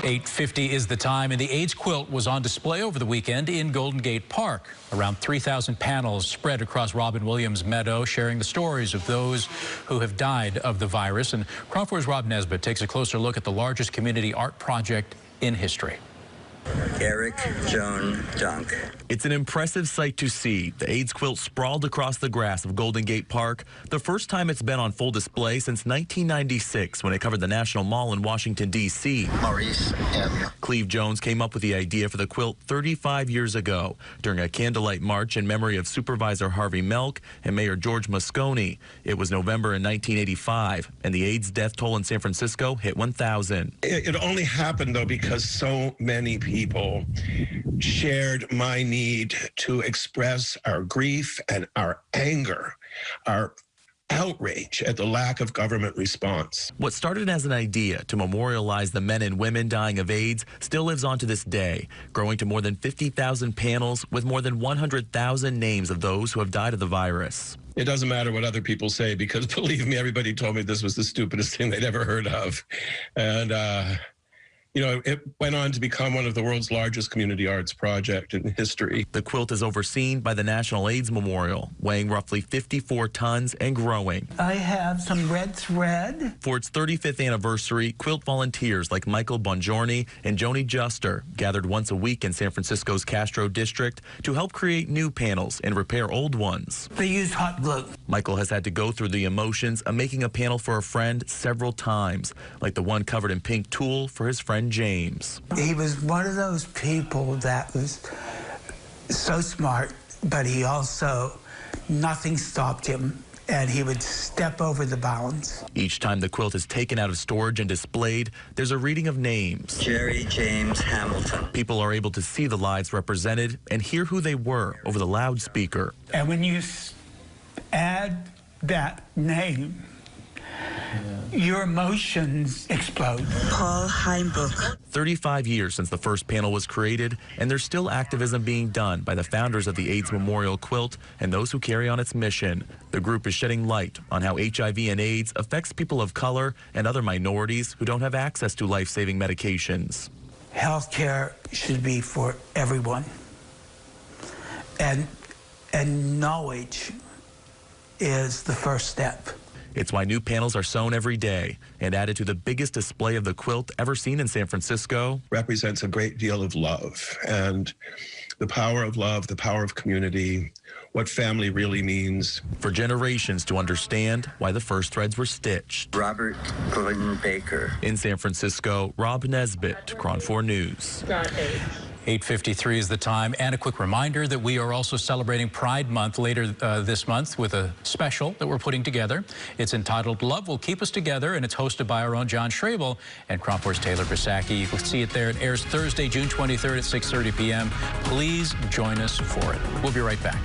8:50 is the time, and the AIDS quilt was on display over the weekend in Golden Gate Park. Around 3,000 panels spread across Robin Williams Meadow, sharing the stories of those who have died of the virus. And KRON 4's Rob Nesbitt takes a closer look at the largest community art project in history. Eric Joan Dunk. It's an impressive sight to see. The AIDS quilt sprawled across the grass of Golden Gate Park, the first time it's been on full display since 1996 when it covered the National Mall in Washington, D.C. Maurice M. Cleve Jones came up with the idea for the quilt 35 years ago during a candlelight march in memory of Supervisor Harvey Milk and Mayor George Moscone. It was November in 1985, and the AIDS death toll in San Francisco hit 1,000. It only happened, though, because so many people shared my need to express our grief and our anger, our outrage at the lack of government response. What started as an idea to memorialize the men and women dying of AIDS still lives on to this day, growing to more than 50,000 panels with more than 100,000 names of those who have died of the virus. It doesn't matter what other people say, because believe me, everybody told me this was the stupidest thing they'd ever heard of. And, you know, it went on to become one of the world's largest community arts project in history. The quilt is overseen by the National AIDS Memorial, weighing roughly 54 tons and growing. I have some red thread. For its 35th anniversary, quilt volunteers like Michael Bongiorni and Joni Juster gathered once a week in San Francisco's Castro district to help create new panels and repair old ones. They use hot glue. Michael has had to go through the emotions of making a panel for a friend several times, like the one covered in pink tulle for his friend James. He was one of those people that was so smart, but he also, nothing stopped him, and he would step over the bounds. Each time the quilt is taken out of storage and displayed, there's a reading of names. Jerry James Hamilton. People are able to see the lives represented and hear who they were over the loudspeaker. And when you add that name, your emotions explode. Paul Heimbrook. 35 years since the first panel was created, and there's still activism being done by the founders of the AIDS Memorial Quilt and those who carry on its mission. The group is shedding light on how HIV and AIDS affects people of color and other minorities who don't have access to life-saving medications. Healthcare should be for everyone. And knowledge is the first step. It's why new panels are sewn every day and added to the biggest display of the quilt ever seen in San Francisco. Represents a great deal of love, and the power of love, the power of community, what family really means. For generations to understand why the first threads were stitched. Robert Gordon Baker. In San Francisco, Rob Nesbitt, KRON 4 News. 8:53 is the time, and a quick reminder that we are also celebrating Pride Month later this month with a special that we're putting together. It's entitled Love Will Keep Us Together, and it's hosted by our own John Schrabel and KRON 4's Taylor Bisacki. You can see it there. It airs Thursday, June 23rd at 6:30 p.m. Please join us for it. We'll be right back.